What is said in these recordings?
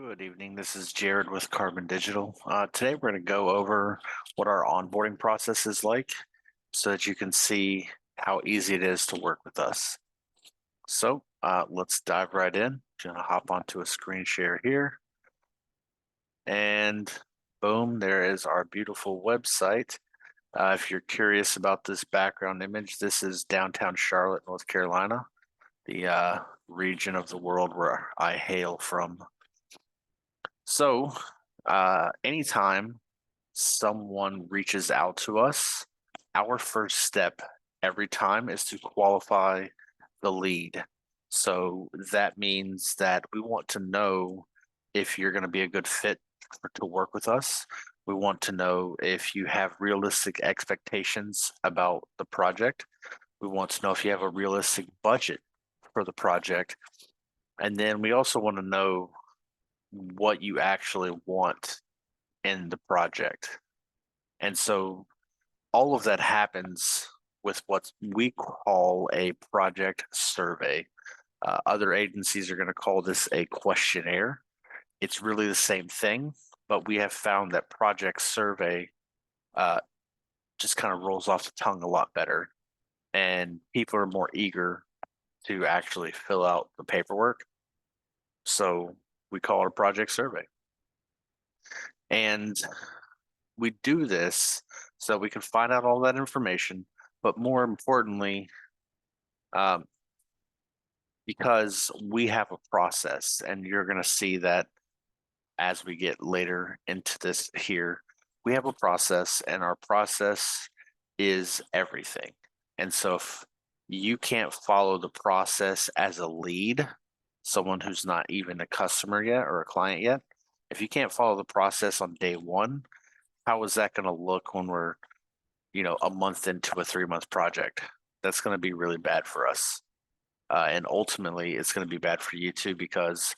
Good evening. This is Jared with Carbon Digital. Today we're going to go over what our onboarding process is like so that you can see how easy it is to work with us. So let's dive right in. Going to hop onto a screen share here. And boom, there is our beautiful website. If you're curious about this background image, this is downtown Charlotte, North Carolina, the region of the world where I hail from. So, anytime someone reaches out to us, our first step every time is to qualify the lead. So that means that we want to know if you're going to be a good fit to work with us. We want to know if you have realistic expectations about the project. We want to know if you have a realistic budget for the project. And then we also want to know what you actually want in the project. And so all of that happens with what we call a project survey. Other agencies are going to call this a questionnaire. It's really the same thing, but we have found that project survey uh, just kind of rolls off the tongue a lot better, and people are more eager to actually fill out the paperwork. So we call it a project survey. And we do this so we can find out all that information, but more importantly, um, because we have a process, and you're going to see that as we get later into this here, we have a process, and our process is everything. And so if you can't follow the process as a lead, someone who's not even a customer yet or a client yet, if you can't follow the process on day one, how is that going to look when we're, a month into a 3-month project? That's going to be really bad for us. And ultimately, it's going to be bad for you too, because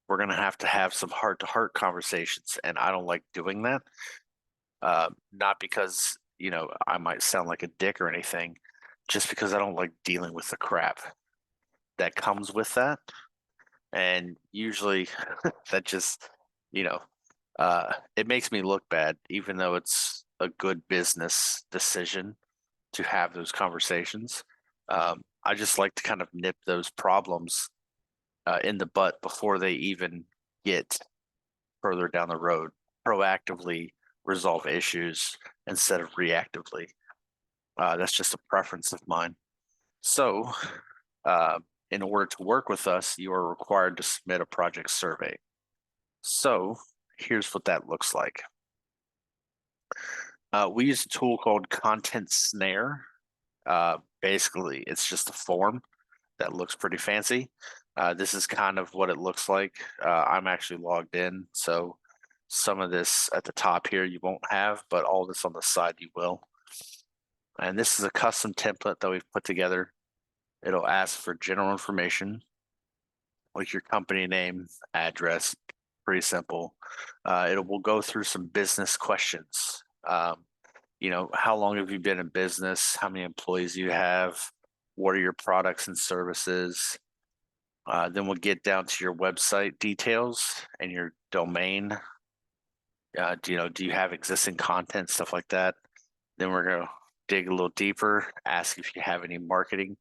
we're going to have some heart to heart conversations. And I don't like doing that. Not because, I might sound like a dick or anything, just because I don't like dealing with the crap that comes with that. And usually that just, you know, it makes me look bad, even though it's a good business decision to have those conversations. I just like to kind of nip those problems in the butt before they even get further down the road, proactively resolve issues instead of reactively. That's just a preference of mine. So, uh, in order to work with us, you are required to submit a project survey. So, here's what that looks like. We use a tool called Content Snare. Basically, it's just a form that looks pretty fancy. This is kind of what it looks like. I'm actually logged in, so some of this at the top here you won't have, but all this on the side you will. And this is a custom template that we've put together. It'll ask for general information, like your company name, address, pretty simple. It will go through some business questions. How long have you been in business? How many employees you have? What are your products and services? Then we'll get down to your website details and your domain. Do you have existing content, stuff like that? Then we're going to dig a little deeper, ask if you have any marketing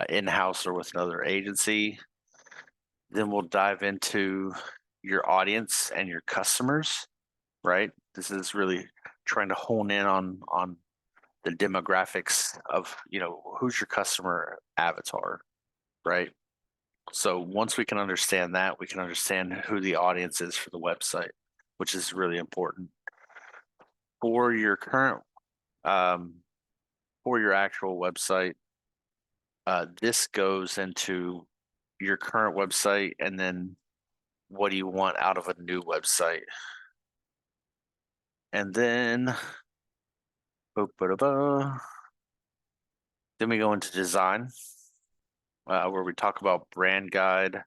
in-house or with another agency. Then we'll dive into your audience and your customers, right? This is really trying to hone in on the demographics of, who's your customer avatar, right? So once we can understand that, we can understand who the audience is for the website, which is really important. For your current, for your actual website, this goes into your current website, and then what do you want out of a new website? And then, then we go into design, where we talk about brand guide,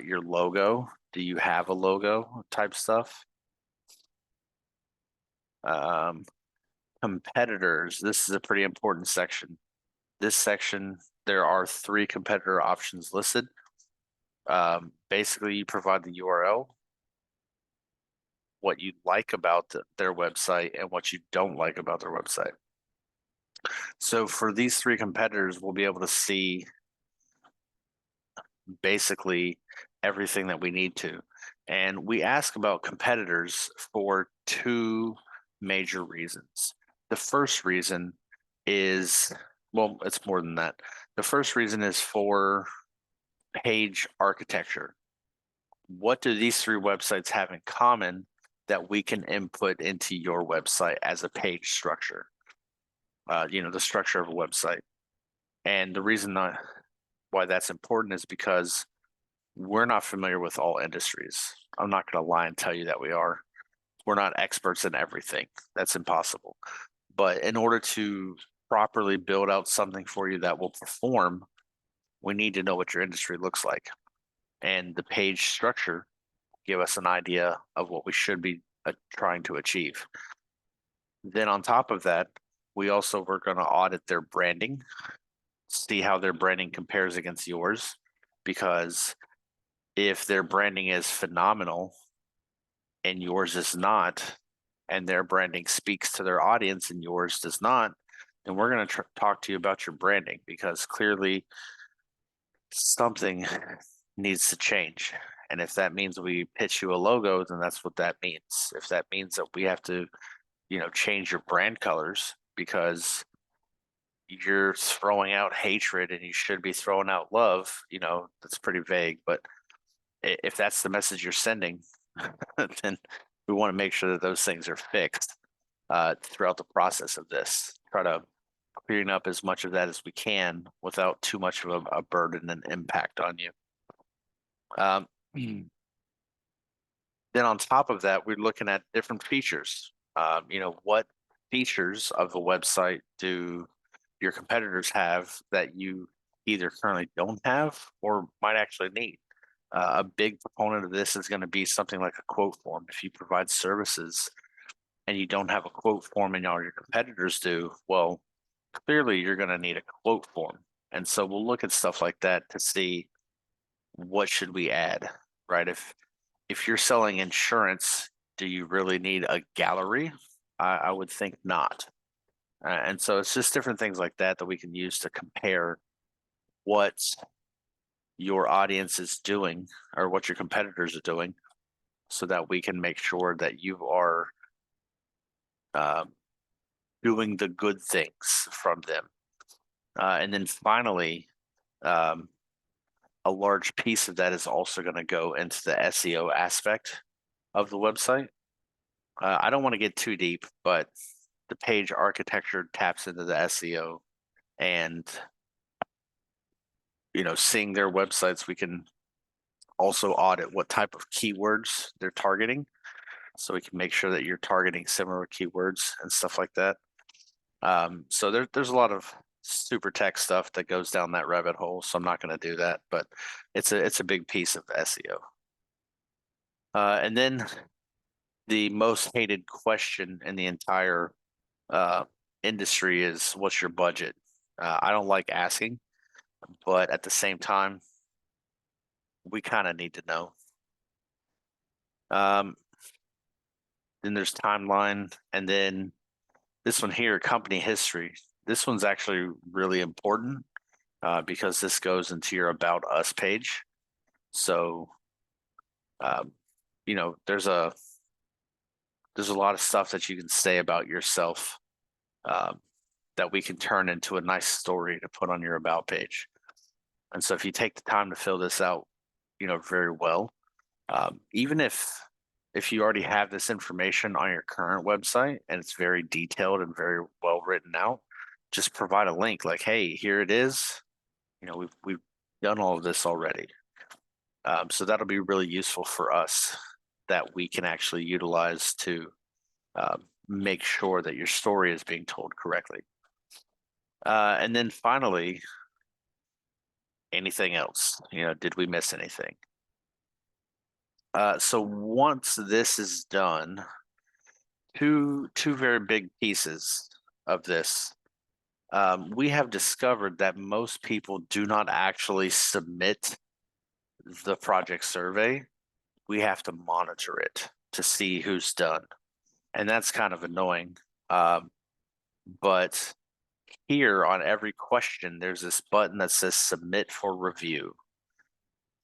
your logo. Do you have a logo type stuff? Um, Competitors. This is a pretty important section. This section, there are 3 competitor options listed. Basically, you provide the URL, what you like about their website, and what you don't like about their website. So for these three competitors, we'll be able to see basically everything that we need to. And we ask about competitors for two major reasons. The first reason is, well, it's more than that. The first reason is for page architecture. What do these three websites have in common that we can input into your website as a page structure? The structure of a website. And the reason why that's important is because we're not familiar with all industries. I'm not going to lie and tell you that we are. We're not experts in everything. That's impossible. But in order to properly build out something for you that will perform, we need to know what your industry looks like. And the page structure give us an idea of what we should be trying to achieve. Then on top of that, we also were going to audit their branding, see how their branding compares against yours, because if their branding is phenomenal and yours is not, and their branding speaks to their audience and yours does not, then we're going to talk to you about your branding, because clearly something needs to change. And if that means we pitch you a logo, then that's what that means. If that means that we have to, change your brand colors because you're throwing out hatred and you should be throwing out love, that's pretty vague. But if that's the message you're sending, then we want to make sure that those things are fixed throughout the process of this. Try to clean up as much of that as we can without too much of a burden and impact on you. Then on top of that, we're looking at different features. What features of the website do your competitors have that you either currently don't have or might actually need? A big proponent of this is going to be something like a quote form. If you provide services and you don't have a quote form and all your competitors do, well, clearly you're going to need a quote form. And so we'll look at stuff like that to see what should we add, right? If you're selling insurance, do you really need a gallery? I would think not. And so it's just different things like that that we can use to compare what your audience is doing or what your competitors are doing, so that we can make sure that you are doing the good things from them. And then finally, a large piece of that is also going to go into the SEO aspect of the website. I don't want to get too deep, but the page architecture taps into the SEO, and seeing their websites, we can also audit what type of keywords they're targeting, so we can make sure that you're targeting similar keywords and stuff like that. So there's a lot of super tech stuff that goes down that rabbit hole, so I'm not going to do that, but it's a big piece of the SEO. And then the most hated question in the entire industry is, what's your budget? I don't like asking, but at the same time, we kind of need to know. Then there's timeline, and then this one here, company history. This one's actually really important because this goes into your About Us page. So, there's a lot of stuff that you can say about yourself that we can turn into a nice story to put on your About page. And so if you take the time to fill this out, very well, even if you already have this information on your current website and it's very detailed and very well written out, just provide a link like, hey, here it is. We've done all of this already. So that'll be really useful for us, that we can actually utilize to make sure that your story is being told correctly. And then finally, anything else? Did we miss anything? So once this is done, two very big pieces of this. We have discovered that most people do not actually submit the project survey, we have to monitor it to see who's done. And that's kind of annoying. But here on every question, there's this button that says submit for review.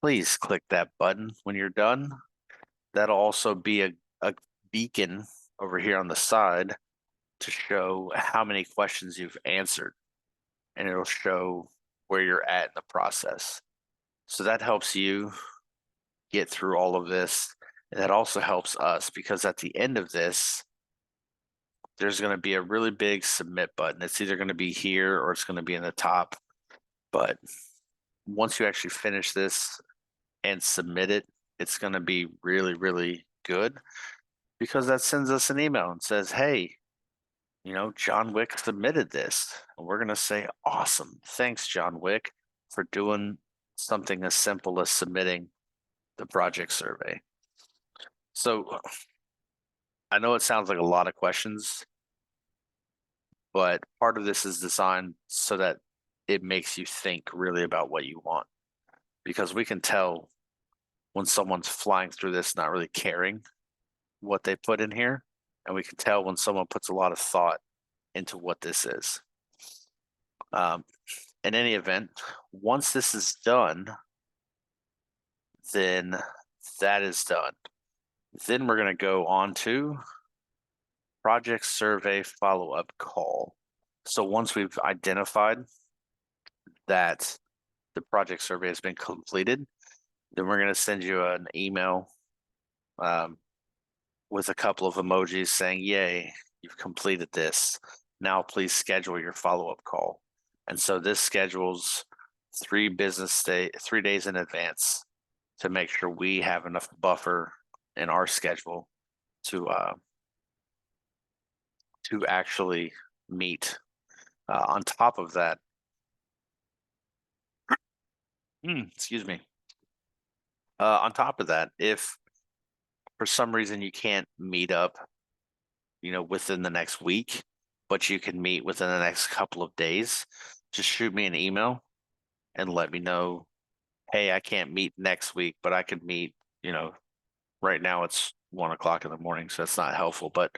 Please click that button when you're done. That'll also be a beacon over here on the side to show how many questions you've answered, and it'll show where you're at in the process. So that helps you get through all of this. And that also helps us because at the end of this, there's going to be a really big submit button. It's either going to be here or it's going to be in the top. But once you actually finish this and submit it, it's going to be really, really good because that sends us an email and says, hey, John Wick submitted this. And we're going to say, awesome. Thanks, John Wick, for doing something as simple as submitting the project survey. So I know it sounds like a lot of questions, but part of this is designed so that it makes you think really about what you want, because we can tell when someone's flying through this not really caring what they put in here, and we can tell when someone puts a lot of thought into what this is. In any event, once this is done, then that is done. Then we're going to go on to project survey follow-up call. So once we've identified that the project survey has been completed, then we're going to send you an email with a couple of emojis saying, yay, you've completed this. Now please schedule your follow-up call. And so this schedules 3 days in advance to make sure we have enough buffer in our schedule to actually meet. On top of that, excuse me. On top of that, if for some reason you can't meet up, within the next week, but you can meet within the next couple of days, just shoot me an email and let me know, hey, I can't meet next week, but I could meet, right now it's 1 o'clock in the morning, so that's not helpful. But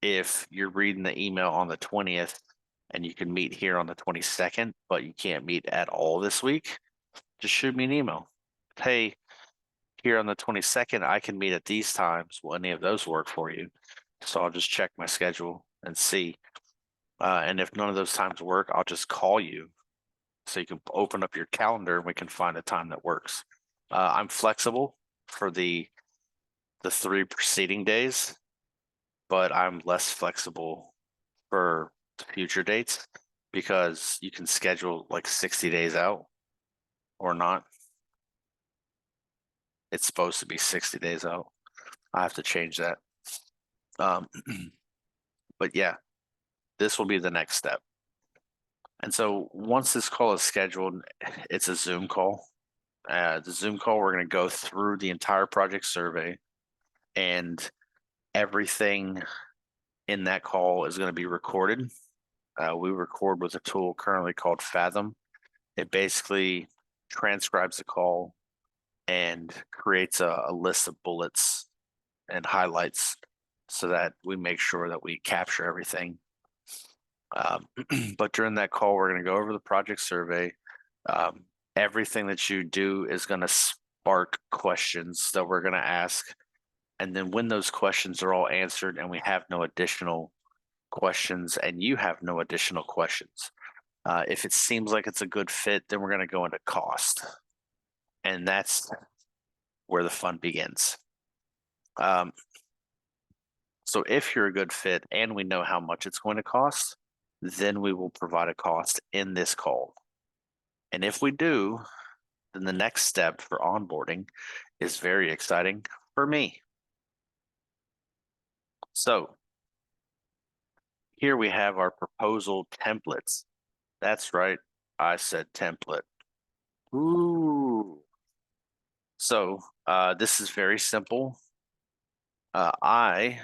if you're reading the email on the 20th and you can meet here on the 22nd, but you can't meet at all this week, just shoot me an email. Hey, here on the 22nd, I can meet at these times. Will any of those work for you? So I'll just check my schedule and see. And if none of those times work, I'll just call you so you can open up your calendar and we can find a time that works. I'm flexible for the 3 preceding days, but I'm less flexible for future dates because you can schedule like 60 days out or not. It's supposed to be 60 days out. I have to change that. But yeah, this will be the next step. And so once this call is scheduled, it's a Zoom call. The Zoom call, we're going to go through the entire project survey, and everything in that call is going to be recorded. We record with a tool currently called Fathom. It basically transcribes the call and creates a list of bullets and highlights so that we make sure that we capture everything. But during that call, we're going to go over the project survey. Everything that you do is going to spark questions that we're going to ask. And then when those questions are all answered and we have no additional questions and you have no additional questions, if it seems like it's a good fit, then we're going to go into cost. And that's where the fun begins. So if you're a good fit and we know how much it's going to cost, then we will provide a cost in this call. And if we do, then the next step for onboarding is very exciting for me. So here we have our proposal templates. That's right, I said template. Ooh. So this is very simple. I'm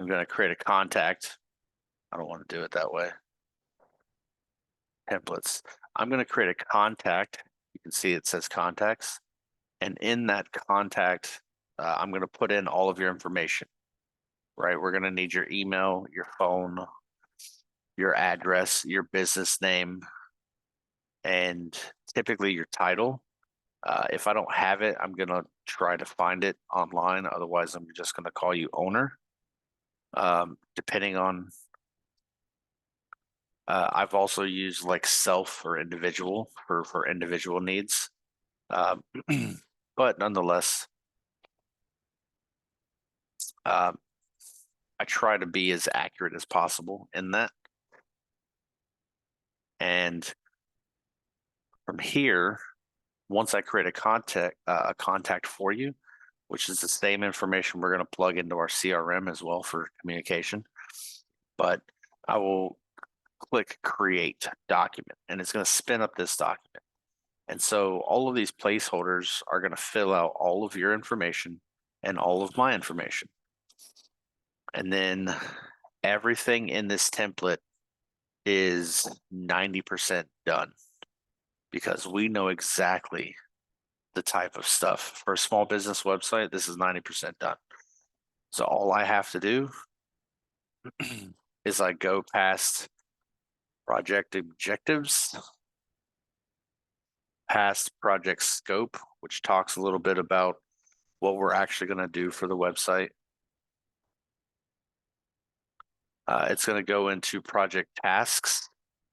going to create a contact. I don't want to do it that way. templates. I'm going to create a contact. You can see it says contacts. And in that contact, I'm going to put in all of your information, right? We're going to need your email, your phone, your address, your business name, and typically your title. If I don't have it, I'm going to try to find it online. Otherwise, I'm just going to call you owner. Depending on, I've also used like self or individual for individual needs. But nonetheless, I try to be as accurate as possible in that. And from here, once I create a contact for you, which is the same information we're going to plug into our CRM as well for communication, but I will click create document and it's going to spin up this document. And so all of these placeholders are going to fill out all of your information and all of my information. And then everything in this template is 90% done because we know exactly the type of stuff. For a small business website, this is 90% done. So all I have to do is I go past project objectives, past project scope, which talks a little bit about what we're actually going to do for the website. It's going to go into project tasks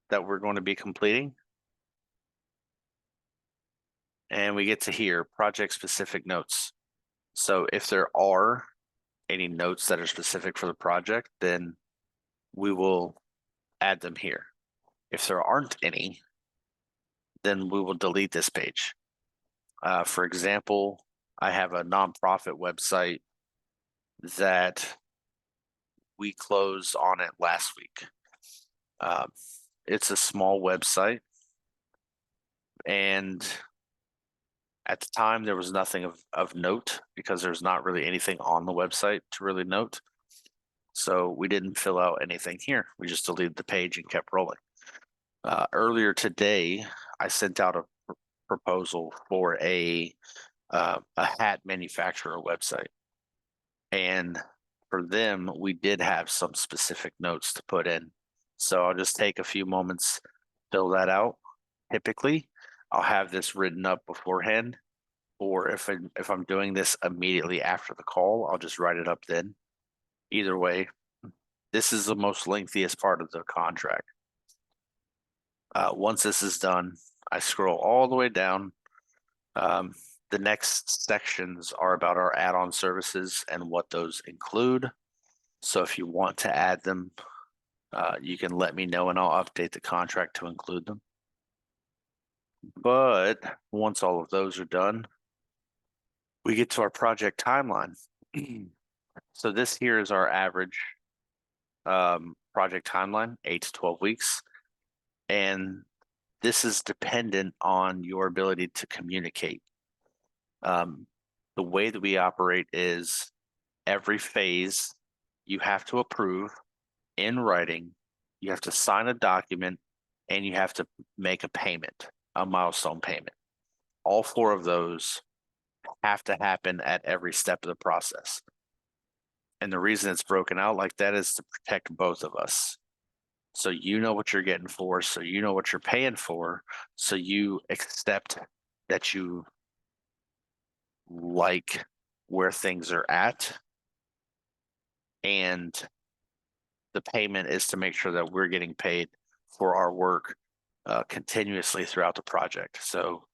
that we're going to be completing. And we get to here, project specific notes. So if there are any notes that are specific for the project, then we will add them here. If there aren't any, then we will delete this page. For example, I have a nonprofit website that we closed on it last week. It's a small website, and at the time there was nothing of note because there's not really anything on the website to really note. So we didn't fill out anything here. We just deleted the page and kept rolling. Earlier today, I sent out a proposal for a hat manufacturer website. And for them, we did have some specific notes to put in. So I'll just take a few moments, fill that out. Typically, I'll have this written up beforehand, or if I'm doing this immediately after the call, I'll just write it up then. Either way, this is the most lengthiest part of the contract. Once this is done, I scroll all the way down. The next sections are about our add-on services and what those include. So if you want to add them, you can let me know and I'll update the contract to include them. But once all of those are done, we get to our project timeline. So this here is our average project timeline, 8 to 12 weeks. And this is dependent on your ability to communicate. The way that we operate is every phase you have to approve in writing, you have to sign a document, and you have to make a payment, a milestone payment. All 4 of those have to happen at every step of the process. And the reason it's broken out like that is to protect both of us. So you know what you're getting for, so you know what you're paying for, so you accept that you like where things are at, and the payment is to make sure that we're getting paid for our work continuously throughout the project. So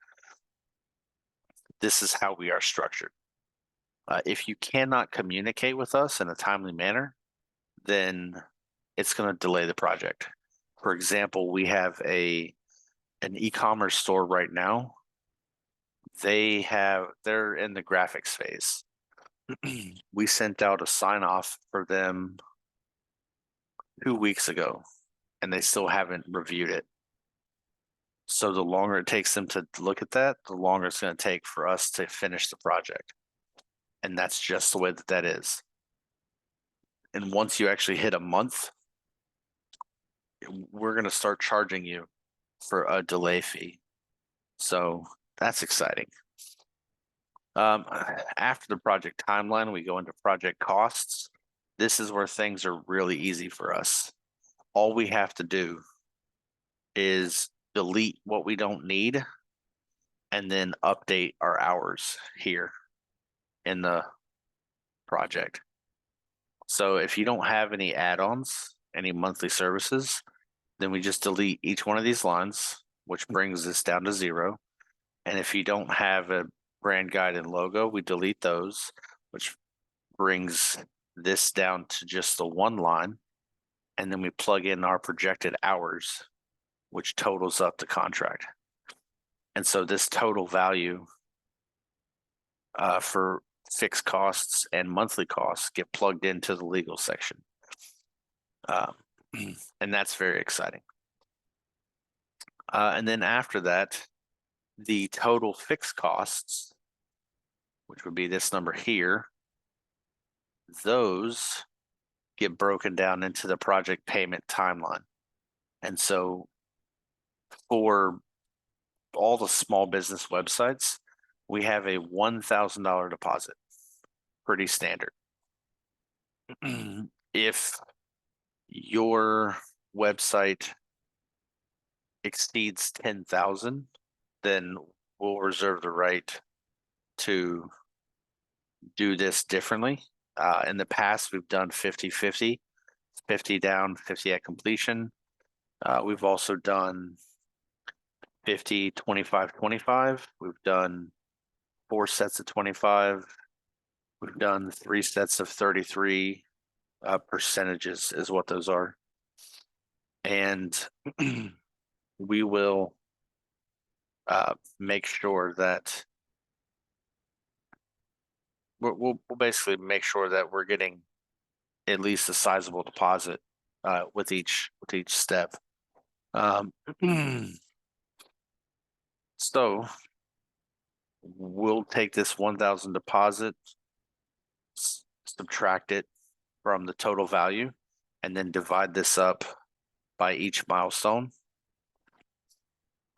this is how we are structured. If you cannot communicate with us in a timely manner, then it's going to delay the project. For example, we have an e-commerce store right now. They're in the graphics phase. We sent out a sign off for them 2 weeks ago, and they still haven't reviewed it. So the longer it takes them to look at that, the longer it's going to take for us to finish the project. And that's just the way that is. And once you actually hit a month, we're going to start charging you for a delay fee. So that's exciting. After the project timeline, we go into project costs. This is where things are really easy for us. All we have to do is delete what we don't need and then update our hours here in the project. So if you don't have any add-ons, any monthly services, then we just delete each one of these lines, which brings this down to 0. And if you don't have a brand guide and logo, we delete those, which brings this down to just the 1 line. And then we plug in our projected hours, which totals up the contract. And so this total value for fixed costs and monthly costs get plugged into the legal section. And that's very exciting. And then after that, the total fixed costs, which would be this number here, those get broken down into the project payment timeline. And so for all the small business websites, we have a $1,000 deposit, pretty standard. If your website exceeds 10,000, then we'll reserve the right to do this differently. In the past, we've done 50-50, 50 down, 50 at completion. We've also done 50, 25, 25. We've done 4 sets of 25. We've done 3 sets of 33. Percentages is what those are. And we will make sure that we'll basically make sure that we're getting at least a sizable deposit with each step. So we'll take this 1,000 deposit, subtract it from the total value, and then divide this up by each milestone.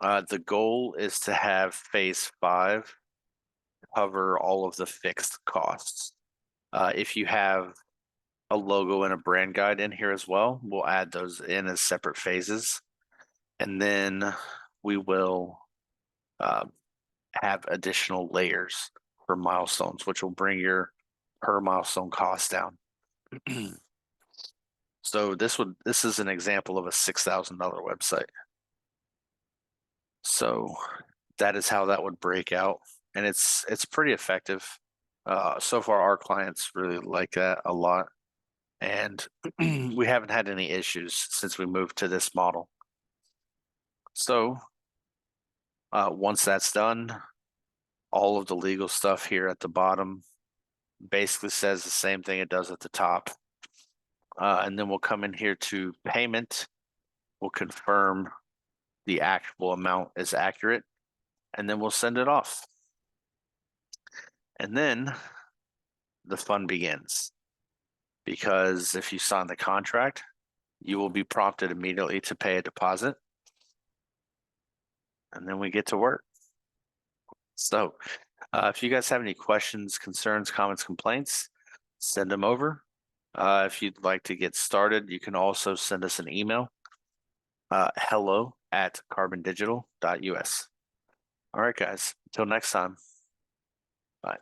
The goal is to have phase 5 cover all of the fixed costs. If you have a logo and a brand guide in here as well, we'll add those in as separate phases. And then we will have additional layers for milestones, which will bring your per milestone cost down. So this is an example of a $6,000 website. So that is how that would break out, and it's pretty effective. So far, our clients really like that a lot, and we haven't had any issues since we moved to this model. So once that's done, all of the legal stuff here at the bottom basically says the same thing it does at the top. And then we'll come in here to payment. We'll confirm the actual amount is accurate, and then we'll send it off. And then the fun begins, because if you sign the contract, you will be prompted immediately to pay a deposit, and then we get to work. So if you guys have any questions, concerns, comments, complaints, send them over. If you'd like to get started, you can also send us an email, hello@carbondigital.us. All right, guys, until next time. Bye.